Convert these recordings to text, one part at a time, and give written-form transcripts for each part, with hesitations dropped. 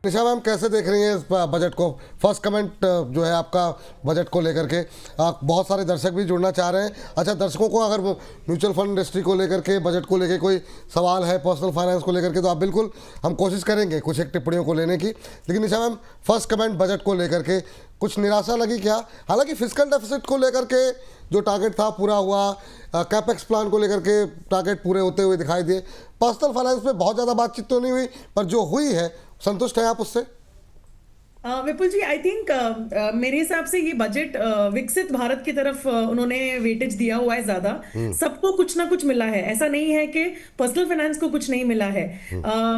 निशा ma'am कैसे देख रही हैं इस बजट को? फर्स्ट कमेंट जो है आपका बजट को लेकर के, बहुत सारे दर्शक भी जुड़ना चाह रहे हैं। अच्छा, दर्शकों को अगर म्यूचुअल फंड इंडस्ट्री को लेकर के, बजट को लेकर कोई सवाल है, पर्सनल फाइनेंस को लेकर के, तो आप बिल्कुल, हम कोशिश करेंगे कुछ एक टिप्पणियों को लेने की। लेकिन निशा मैम, फर्स्ट कमेंट बजट को लेकर के कुछ निराशा लगी क्या? हालांकि फिस्कल डेफिसिट को लेकर के जो टारगेट था पूरा हुआ, कैपेक्स प्लान को लेकर के टारगेट पूरे होते हुए दिखाई दिए। पर्सनल फाइनेंस पे बहुत ज़्यादा बातचीत तो नहीं हुई, पर जो हुई है संतुष्ट हैं आप उससे? विपुल जी, आई थिंक मेरे हिसाब से ये बजट विकसित भारत की तरफ उन्होंने वेटेज दिया हुआ है ज्यादा। सबको कुछ ना कुछ मिला है, ऐसा नहीं है कि पर्सनल फाइनेंस को कुछ नहीं मिला है।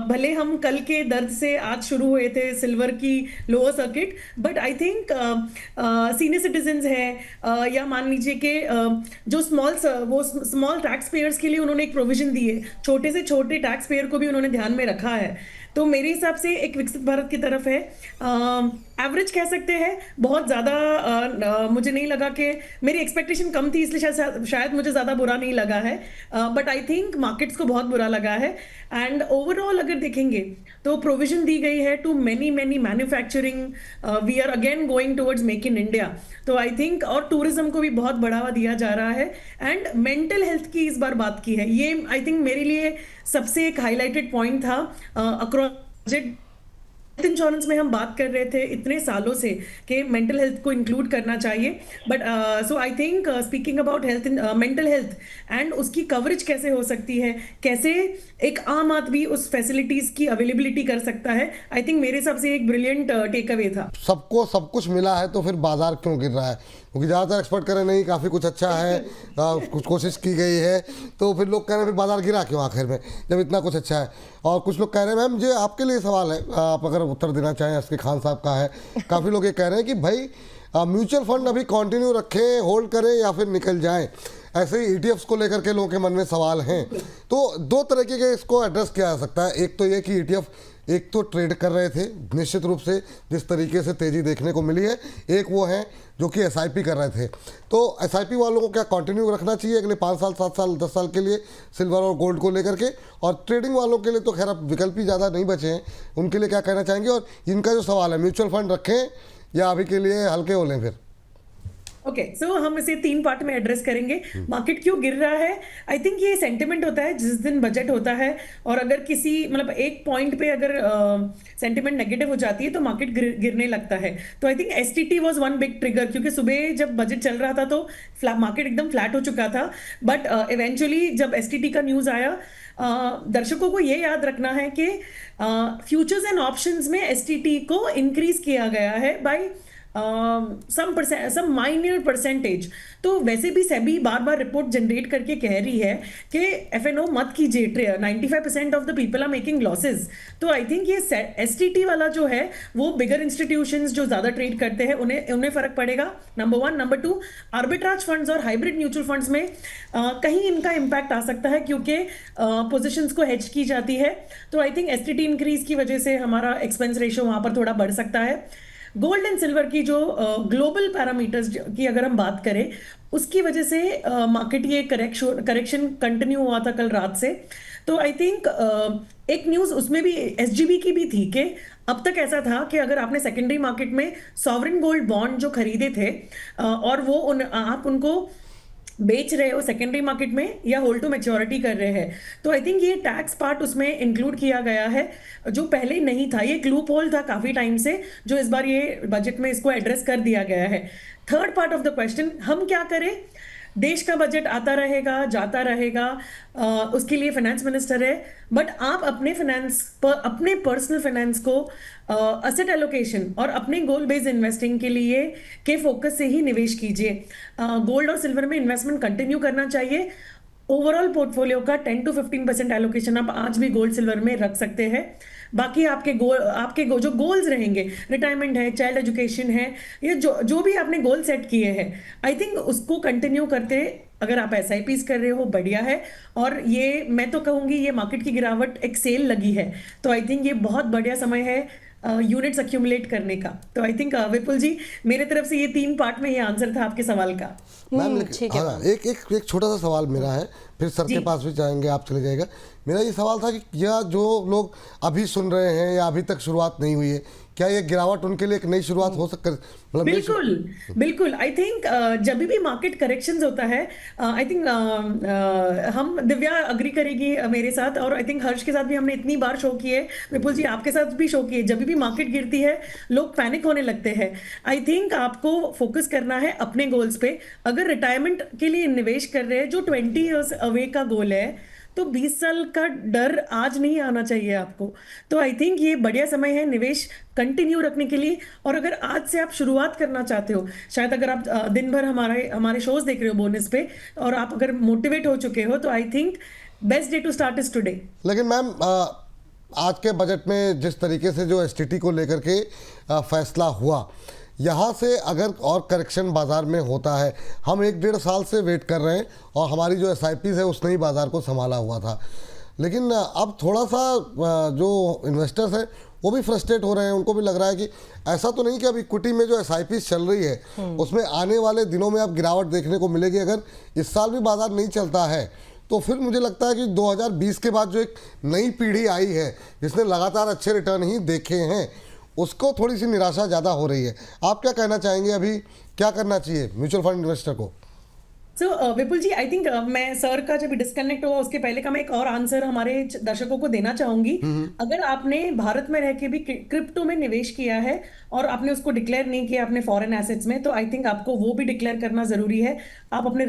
भले हम कल के दर्द से आज शुरू हुए थे सिल्वर की lower circuit, but I think senior citizen है या मान लीजिए कि जो स्मॉल टैक्स पेयर्स के लिए उन्होंने एक प्रोविजन दी है, छोटे से छोटे टैक्स पेयर को भी उन्होंने ध्यान में रखा है। तो मेरे हिसाब से एक विकसित भारत की तरफ है। एवरेज कह सकते हैं, बहुत ज़्यादा मुझे नहीं लगा कि मेरी एक्सपेक्टेशन कम थी, इसलिए शायद मुझे ज़्यादा बुरा नहीं लगा है। बट आई थिंक मार्केट्स को बहुत बुरा लगा है। एंड ओवरऑल अगर देखेंगे तो प्रोविजन दी गई है to many manufacturing, we are again going towards make in India. तो आई थिंक और टूरिज्म को भी बहुत बढ़ावा दिया जा रहा है। एंड मेंटल हेल्थ की इस बार बात की है, ये आई थिंक मेरे लिए सबसे एक हाईलाइटेड पॉइंट था अक्रॉस बजट। हेल्थ इंश्योरेंस में हम बात कर रहे थे इतने सालों से कि मेंटल हेल्थ को इंक्लूड करना चाहिए, but so I think speaking about health, mental health and उसकी कवरेज कैसे हो सकती है, कैसे एक आम आदमी उस फैसिलिटीज की अवेलेबिलिटी कर सकता है, आई थिंक मेरे हिसाब से एक ब्रिलियंट टेक अवे था। सबको सब कुछ मिला है तो फिर बाजार क्यों गिर रहा है? क्योंकि ज़्यादातर एक्सपर्ट कह रहे नहीं, काफ़ी कुछ अच्छा है, कुछ कोशिश की गई है, तो फिर लोग कह रहे हैं फिर बाजार गिरा क्यों आखिर में जब इतना कुछ अच्छा है? और कुछ लोग कह रहे हैं, मैम ये आपके लिए सवाल है, आप अगर उत्तर देना चाहें, असकी खान साहब का है। काफ़ी लोग ये कह रहे हैं कि भाई म्यूचुअल फंड अभी कंटिन्यू रखें, होल्ड करें या फिर निकल जाएं। ऐसे ही ईटीएफ्स को लेकर के लोगों के मन में सवाल हैं। तो दो तरीके के इसको एड्रेस किया जा सकता है। एक तो ये कि ईटीएफ एक तो ट्रेड कर रहे थे निश्चित रूप से, जिस तरीके से तेज़ी देखने को मिली है। एक वो है जो कि एसआईपी कर रहे थे। तो एसआईपी वालों को क्या कंटिन्यू रखना चाहिए अगले 5 साल, 7 साल, 10 साल के लिए सिल्वर और गोल्ड को लेकर के? और ट्रेडिंग वालों के लिए तो खैर अब विकल्प ही ज़्यादा नहीं बचे हैं, उनके लिए क्या कहना चाहेंगे? और इनका जो सवाल है, म्यूचुअल फंड रखें या अभी के लिए हल्के हो लें फिर? ओके, सो हम इसे 3 पार्ट में एड्रेस करेंगे। मार्केट क्यों गिर रहा है? आई थिंक ये सेंटिमेंट होता है जिस दिन बजट होता है, और अगर किसी मतलब एक पॉइंट पे अगर सेंटिमेंट नेगेटिव हो जाती है तो मार्केट गिरने लगता है। तो I think STT was one big trigger, क्योंकि सुबह जब बजट चल रहा था तो मार्केट एकदम फ्लैट हो चुका था। बट इवेंचुअली जब एसटीटी का न्यूज़ आया, दर्शकों को ये याद रखना है कि फ्यूचर्स एंड ऑप्शंस में एसटीटी को इंक्रीज किया गया है बाय सम माइनर परसेंटेज। तो वैसे भी सेबी बार बार रिपोर्ट जनरेट करके कह रही है कि एफएनओ मत कीजिए, 95% of the people are making losses. तो आई थिंक ये एसटीटी वाला जो है वो बिगर इंस्टीट्यूशंस जो ज्यादा ट्रेड करते हैं उन्हें फर्क पड़ेगा, नंबर 1। नंबर 2, आर्बिट्राज फंड्स और हाइब्रिड म्यूचुअल फंड्स में कहीं इनका इम्पैक्ट आ सकता है, क्योंकि पोजिशंस को हेज की जाती है। तो आई थिंक एसटीटी इंक्रीज की वजह से हमारा एक्सपेंस रेशियो वहां पर थोड़ा बढ़ सकता है। गोल्ड एंड सिल्वर की जो ग्लोबल पैरामीटर्स की अगर हम बात करें, उसकी वजह से मार्केट ये करेक्शन कंटिन्यू हुआ था कल रात से। तो आई थिंक एक न्यूज़ उसमें भी एसजीबी की भी थी कि अब तक ऐसा था कि अगर आपने सेकेंडरी मार्केट में सॉवरेन गोल्ड बॉन्ड जो खरीदे थे और वो आप उनको बेच रहे हो सेकेंडरी मार्केट में या होल्ड टू मैच्योरिटी कर रहे हैं, तो आई थिंक ये टैक्स पार्ट उसमें इंक्लूड किया गया है जो पहले नहीं था। ये एक लूप होल था काफी टाइम से, जो इस बार ये बजट में इसको एड्रेस कर दिया गया है। Third part of the question, हम क्या करें? देश का बजट आता रहेगा, जाता रहेगा, उसके लिए फाइनेंस मिनिस्टर है, बट आप अपने पर्सनल फाइनेंस को असेट एलोकेशन और अपने गोल बेस्ड इन्वेस्टिंग के लिए के फोकस से ही निवेश कीजिए। गोल्ड और सिल्वर में इन्वेस्टमेंट कंटिन्यू करना चाहिए। ओवरऑल पोर्टफोलियो का 10 to 15% एलोकेशन आप आज भी गोल्ड सिल्वर में रख सकते हैं। बाकी आपके जो गोल्स रहेंगे, रिटायरमेंट है, चाइल्ड एजुकेशन है, ये जो भी आपने गोल सेट किए हैं, आई थिंक उसको कंटिन्यू करते, अगर आप एसआईपीज कर रहे हो बढ़िया है। और ये मैं तो कहूंगी ये मार्केट की गिरावट एक सेल लगी है, तो आई थिंक ये बहुत बढ़िया समय है यूनिट्स अक्यूमुलेट करने का। तो आई थिंक विपुल जी, मेरे तरफ से ये 3 पार्ट में ये आंसर था आपके सवाल का। मैम लेकिन हाँ, एक छोटा सा सवाल मेरा है, फिर सर के पास भी जाएंगे, आप चले जाएगा। मेरा ये सवाल था कि क्या जो लोग अभी सुन रहे हैं या अभी तक शुरुआत नहीं हुई है, क्या ये गिरावट उनके लिए एक नई शुरुआत हो सकती है? मतलब बिल्कुल बिल्कुल। आई थिंक जब भी मार्केट करेक्शंस होता है, आई थिंक हम, दिव्या अग्री करेगी मेरे साथ, और आई थिंक हर्ष के साथ भी हमने इतनी बार शो किए, विपुल जी आपके साथ भी शो किए, जब भी मार्केट गिरती है लोग पैनिक होने लगते हैं। आई थिंक आपको फोकस करना है अपने गोल्स पे। अगर रिटायरमेंट के लिए निवेश कर रहे हैं, जो 20 ईयर्स अवे का गोल है, तो 20 साल का डर आज नहीं आना चाहिए आपको। तो आई थिंक ये बढ़िया समय है निवेश कंटिन्यू रखने के लिए। और अगर आज से आप शुरुआत करना चाहते हो, शायद अगर आप दिन भर हमारे शोज देख रहे हो बोनस पे, और आप अगर मोटिवेट हो चुके हो, तो I think best day to start is today. लेकिन मैम आज के बजट में जिस तरीके से जो एसटीटी को लेकर के फैसला हुआ, यहाँ से अगर और करेक्शन बाज़ार में होता है, हम 1-1.5 साल से वेट कर रहे हैं और हमारी जो SIPs है उसने ही बाज़ार को संभाला हुआ था, लेकिन अब थोड़ा सा जो इन्वेस्टर्स हैं वो भी फ्रस्ट्रेट हो रहे हैं। उनको भी लग रहा है कि ऐसा तो नहीं कि अब इक्विटी में जो SIPs चल रही है उसमें आने वाले दिनों में अब गिरावट देखने को मिलेगी। अगर इस साल भी बाज़ार नहीं चलता है तो फिर मुझे लगता है कि 2020 के बाद जो एक नई पीढ़ी आई है जिसने लगातार अच्छे रिटर्न ही देखे हैं, उसको थोड़ी सी निराशा ज़्यादा हो रही है। आप क्या कहना चाहेंगे, अभी क्या करना चाहिए म्यूचुअल फंड इन्वेस्टर को? विपुल जी, आई थिंक मैं सर का जब डिस्कनेक्ट हुआ उसके पहले का मैं एक और आंसर हमारे दर्शकों को देना चाहूंगी। अगर आपने भारत में रह के भी क्रिप्टो में निवेश किया है और आपने उसको डिक्लेयर नहीं किया अपने फॉरेन एसेट्स में, तो आई थिंक आपको वो भी डिक्लेयर करना जरूरी है। आप अपने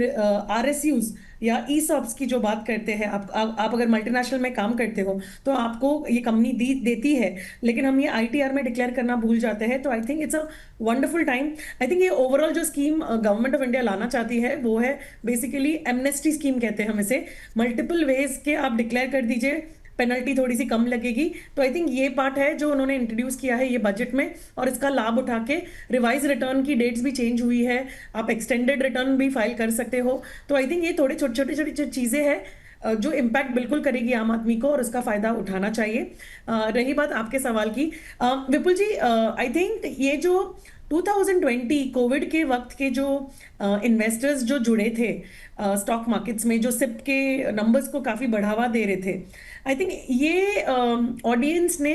RSUs या ESOPs की जो बात करते हैं, आप अगर मल्टीनेशनल में काम करते हो तो आपको ये कंपनी देती है, लेकिन हम ये ITR में डिक्लेयर करना भूल जाते हैं। तो I think it's a wonderful time. I think ये ओवरऑल जो स्कीम गवर्नमेंट ऑफ इंडिया लाना चाहती है वो है बेसिकली एमनेस्टी स्कीम कहते हैं हम इसे। मल्टीपल वेज के आप डिक्लेयर कर दीजिए, पेनल्टी थोड़ी सी कम लगेगी। तो आई थिंक ये पार्ट है जो उन्होंने इंट्रोड्यूस किया है ये बजट में, और इसका लाभ उठा के रिवाइज रिटर्न की डेट्स भी चेंज हुई है, आप एक्सटेंडेड रिटर्न भी फाइल कर सकते हो। तो आई थिंक ये थोड़े छोटी चीजें हैं जो इम्पैक्ट बिल्कुल करेगी आम आदमी को, और उसका फायदा उठाना चाहिए। रही बात आपके सवाल की, विपुल जी, आई थिंक ये जो 2020 कोविड के वक्त के जो इन्वेस्टर्स जो जुड़े थे स्टॉक मार्केट्स में, जो सिप के नंबर्स को काफी बढ़ावा दे रहे थे, आई थिंक ये ऑडियंस ने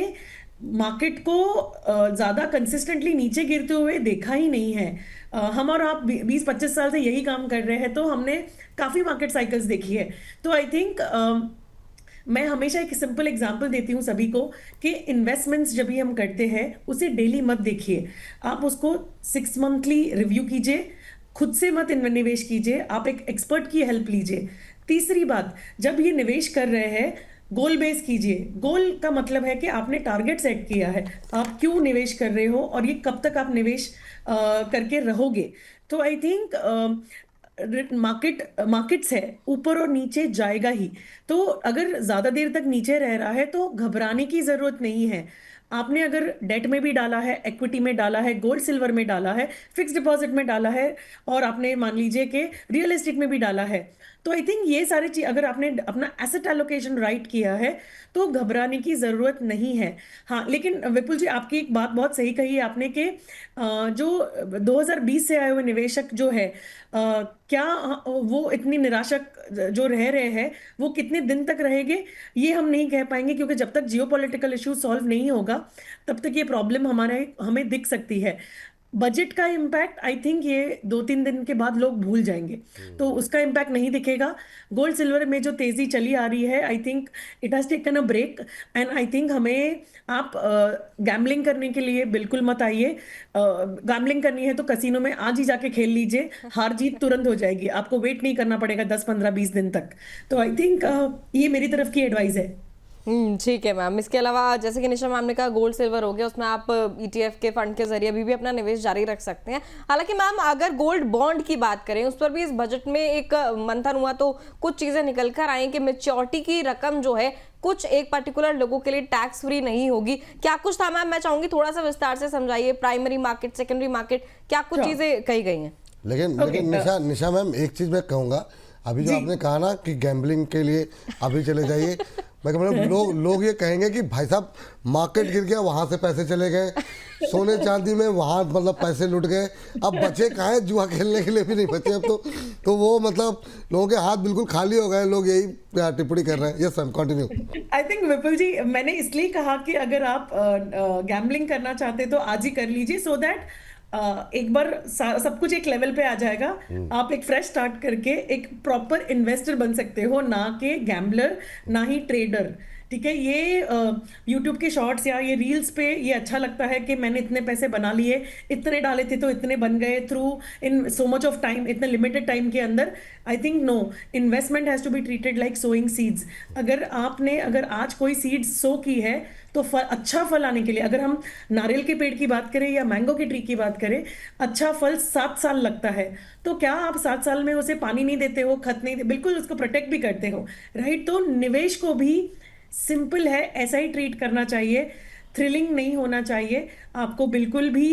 मार्केट को ज्यादा कंसिस्टेंटली नीचे गिरते हुए देखा ही नहीं है। हम और आप 20-25 साल से यही काम कर रहे हैं, तो हमने काफी मार्केट साइकिल्स देखी है। तो आई थिंक मैं हमेशा एक सिंपल एग्जांपल देती हूँ सभी को कि इन्वेस्टमेंट्स जब भी हम करते हैं उसे डेली मत देखिए, आप उसको 6 मंथली रिव्यू कीजिए, खुद से मत निवेश कीजिए, आप एक एक्सपर्ट की हेल्प लीजिए। तीसरी बात, जब ये निवेश कर रहे हैं गोल बेस कीजिए। गोल का मतलब है कि आपने टारगेट सेट किया है, आप क्यों निवेश कर रहे हो और ये कब तक आप निवेश करके रहोगे। तो आई थिंक मार्केट्स है ऊपर और नीचे जाएगा ही, तो अगर ज्यादा देर तक नीचे रह रहा है तो घबराने की जरूरत नहीं है। आपने अगर डेट में भी डाला है, इक्विटी में डाला है, गोल्ड सिल्वर में डाला है, फिक्स डिपॉजिट में डाला है, और आपने मान लीजिए कि रियल एस्टेट में भी डाला है, तो आई थिंक ये सारी चीज अगर आपने अपना एसेट एलोकेशन राइट किया है तो घबराने की जरूरत नहीं है। हाँ, लेकिन विपुल जी आपकी एक बात बहुत सही कही है आपने कि जो 2020 से आए हुए निवेशक जो है, क्या वो इतनी निराशक जो रह रहे हैं वो कितने दिन तक रहेंगे ये हम नहीं कह पाएंगे, क्योंकि जब तक जियोपॉलिटिकल इशू सॉल्व नहीं होगा तब तक ये प्रॉब्लम हमें दिख सकती है। बजट का इम्पैक्ट आई थिंक ये 2-3 दिन के बाद लोग भूल जाएंगे, तो उसका इम्पैक्ट नहीं दिखेगा। गोल्ड सिल्वर में जो तेजी चली आ रही है, I think it has taken a break, and I think हमें, आप गैम्बलिंग करने के लिए बिल्कुल मत आइए। गैम्बलिंग करनी है तो कसिनो में आज ही जाके खेल लीजिए, हार जीत तुरंत हो जाएगी, आपको वेट नहीं करना पड़ेगा 10-15-20 दिन तक। तो आई थिंक ये मेरी तरफ की एडवाइस है। ठीक है मैम। इसके अलावा जैसे कि निशा मैम ने कहा गोल्ड सिल्वर हो गया, उसमें आप ETF के फंड के जरिए अभी भी अपना निवेश जारी रख सकते हैं। हालांकि मैम अगर गोल्ड बॉन्ड की बात करें उस पर भी इस बजट में एक मंथन हुआ तो कुछ चीजें निकल कर आई कि मैच्योरिटी की रकम जो है कुछ एक पर्टिकुलर लोगों के लिए टैक्स फ्री नहीं होगी। क्या कुछ था मैम, मैं चाहूंगी थोड़ा सा विस्तार से समझाइए। प्राइमरी मार्केट, सेकेंडरी मार्केट, क्या कुछ चीजें कही गई हैं? लेकिन निशा मैम एक चीज मैं कहूँगा, अभी जो आपने कहा ना कि गैम्बलिंग के लिए अभी चले जाइए, मैं कह मतलब लोग ये कहेंगे कि भाई साहब मार्केट गिर गया, वहां से पैसे चले गए, सोने चांदी में वहां मतलब पैसे लुट गए, अब बचे कहाँ हैं, जुआ खेलने के लिए भी नहीं बचे अब तो वो मतलब लोगों के हाथ बिल्कुल खाली हो गए, लोग यही टिप्पणी कर रहे हैं। Yes ma'am, continue. I think Vipul ji, मैंने इसलिए कहा कि अगर आप गैम्बलिंग करना चाहते तो आज ही कर लीजिए, सो दैट एक बार सब कुछ एक लेवल पे आ जाएगा। आप एक फ्रेश स्टार्ट करके एक प्रॉपर इन्वेस्टर बन सकते हो, ना कि गैम्बलर, ना ही ट्रेडर। ठीक है, ये यूट्यूब के शॉर्ट्स या ये रील्स पे ये अच्छा लगता है कि मैंने इतने पैसे बना लिए, इतने डाले थे तो इतने बन गए through in so much of time, इतने लिमिटेड टाइम के अंदर। I think no, investment has to be treated like sowing seeds. अगर आज कोई सीड्स सो की है तो अच्छा फल आने के लिए, अगर हम नारियल के पेड़ की बात करें या मैंगो की ट्री की बात करें, अच्छा फल 7 साल लगता है। तो क्या आप 7 साल में उसे पानी नहीं देते हो, खत नहीं बिल्कुल उसको प्रोटेक्ट भी करते हो, राइट? तो निवेश को भी सिंपल है, ऐसा ही ट्रीट करना चाहिए, थ्रिलिंग नहीं होना चाहिए। आपको बिल्कुल भी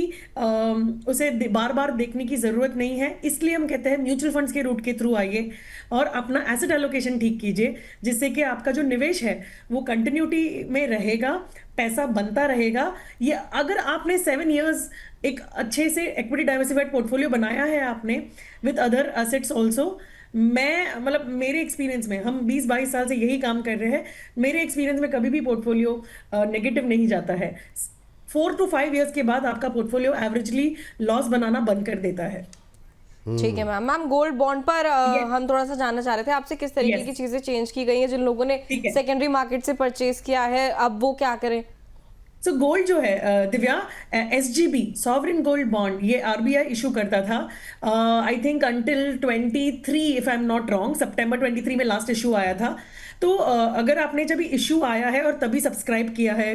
उसे बार बार देखने की ज़रूरत नहीं है। इसलिए हम कहते हैं म्यूचुअल फंड्स के रूट के थ्रू आइए और अपना एसेट एलोकेशन ठीक कीजिए, जिससे कि आपका जो निवेश है वो कंटिन्यूटी में रहेगा, पैसा बनता रहेगा। ये अगर आपने 7 इयर्स एक अच्छे से इक्विटी डाइवर्सिफाइड पोर्टफोलियो बनाया है आपने विद अदर एसेट्स ऑल्सो, मैं मतलब मेरे एक्सपीरियंस में, हम 20-22 साल से यही काम कर रहे हैं, मेरे एक्सपीरियंस में कभी भी पोर्टफोलियो नेगेटिव नहीं जाता है। 4 to 5 इयर्स के बाद आपका पोर्टफोलियो एवरेजली लॉस बनाना बंद कर देता है। ठीक है मैम, गोल्ड बॉन्ड पर हम थोड़ा सा जानना चाह रहे थे आपसे, किस तरीके की चीजें चेंज की गई हैं जिन लोगों ने सेकेंडरी मार्केट से परचेज किया है, अब वो क्या करें? सो गोल्ड जो है Divya, SGB sovereign gold bond, ये RBI इशू करता था I think until 23, if I am not wrong, सितंबर 23 में लास्ट इशू आया था। तो अगर आपने जब इशू आया है और तभी सब्सक्राइब किया है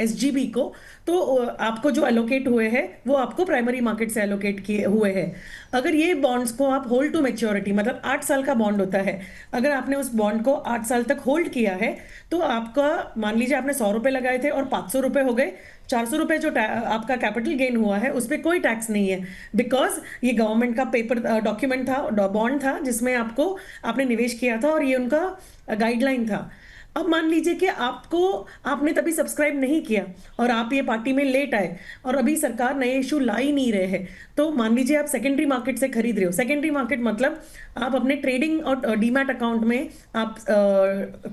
SGB को, तो आपको जो एलोकेट हुए हैं वो आपको प्राइमरी मार्केट से एलोकेट किए हुए हैं। अगर ये बॉन्ड्स को आप होल्ड टू मैच्योरिटी, मतलब 8 साल का बॉन्ड होता है, अगर आपने उस बॉन्ड को 8 साल तक होल्ड किया है तो आपका, मान लीजिए आपने 100 रुपए लगाए थे और 500 रुपए हो गए, 400 रुपए जो आपका कैपिटल गेन हुआ है उस पर कोई टैक्स नहीं है, बिकॉज ये गवर्नमेंट का पेपर डॉक्यूमेंट था, बॉन्ड था, जिसमें आपने निवेश किया था और ये उनका गाइडलाइन था। अब मान लीजिए कि आपने तभी सब्सक्राइब नहीं किया और आप ये पार्टी में लेट आए और अभी सरकार नए इशू ला ही नहीं रहे हैं, तो मान लीजिए आप सेकेंडरी मार्केट से खरीद रहे हो। सेकेंडरी मार्केट मतलब आप अपने ट्रेडिंग और डीमैट अकाउंट में आप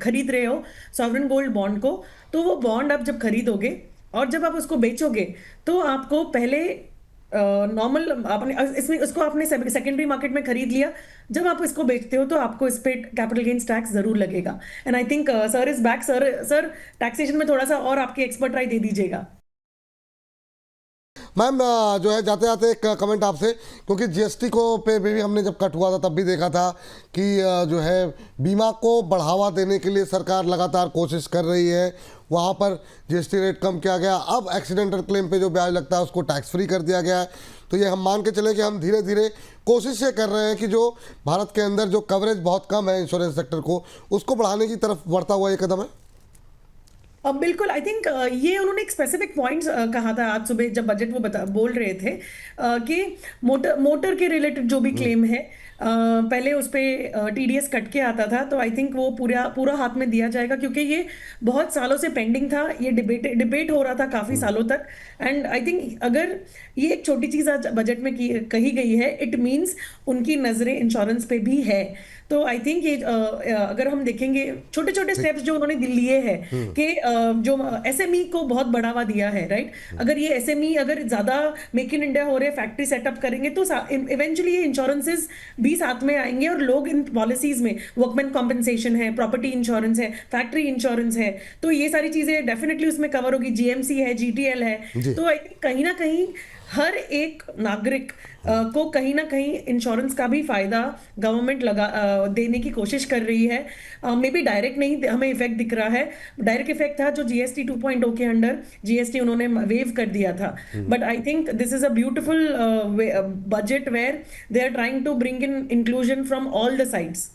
खरीद रहे हो सॉवरेन गोल्ड बॉन्ड को। तो वो बॉन्ड आप जब खरीदोगे और जब आप उसको बेचोगे तो आपको पहले नॉर्मल आपने इसमें उसको आपने सेकेंडरी मार्केट में खरीद लिया, जब आप इसको बेचते हो तो आपको इस पे कैपिटल गेन्स टैक्स जरूर लगेगा। And I think sir is back. Sir taxation में थोड़ा सा और आपकी एक्सपर्ट राय दे दीजिएगा। मैम जो है जाते जाते एक कमेंट आपसे, क्योंकि GST को पे भी हमने जब कट हुआ था तब भी देखा था कि जो है बीमा को बढ़ावा देने के लिए सरकार लगातार कोशिश कर रही है, वहाँ पर GST रेट कम किया गया, अब एक्सीडेंटल क्लेम पे जो ब्याज लगता है उसको टैक्स फ्री कर दिया गया है। तो ये हम मान के चले कि हम धीरे धीरे कोशिश ये कर रहे हैं कि जो भारत के अंदर जो कवरेज बहुत कम है इंश्योरेंस सेक्टर को, उसको बढ़ाने की तरफ बढ़ता हुआ ये कदम है। अब बिल्कुल, आई थिंक ये उन्होंने एक स्पेसिफिक पॉइंट्स कहा था आज सुबह जब बजट वो बोल रहे थे कि मोटर के रिलेटेड जो भी क्लेम है पहले उस पर TDS कट के आता था, तो आई थिंक वो पूरा हाथ में दिया जाएगा, क्योंकि ये बहुत सालों से पेंडिंग था, ये डिबेट हो रहा था काफ़ी सालों तक। एंड आई थिंक अगर ये एक छोटी चीज़ आज बजट में कही गई है, इट मीन्स उनकी नज़रें इंश्योरेंस पे भी है। तो आई थिंक ये अगर हम देखेंगे छोटे छोटे स्टेप्स जो उन्होंने लिए हैं कि जो SME को बहुत बढ़ावा दिया है, राइट? अगर ये SME अगर ज़्यादा मेक इन इंडिया हो रहे, फैक्ट्री सेटअप करेंगे, तो इवेंचुअली ये इंश्योरेंसेज भी साथ में आएंगे और लोग इन पॉलिसीज में वर्कमैन कॉम्पेंसेशन है, प्रॉपर्टी इंश्योरेंस है, फैक्ट्री इंश्योरेंस है, तो ये सारी चीज़ें डेफिनेटली उसमें कवर होगी। GMC है, GTL है। तो आई थिंक कहीं ना कहीं हर एक नागरिक को कहीं ना कहीं इंश्योरेंस का भी फायदा गवर्नमेंट देने की कोशिश कर रही है। मे बी डायरेक्ट नहीं हमें इफेक्ट दिख रहा है, डायरेक्ट इफेक्ट था जो GST 2.0 के अंडर GST उन्होंने वेव कर दिया था। But I think this is a beautiful budget where they are trying to bring in inclusion from all the sides.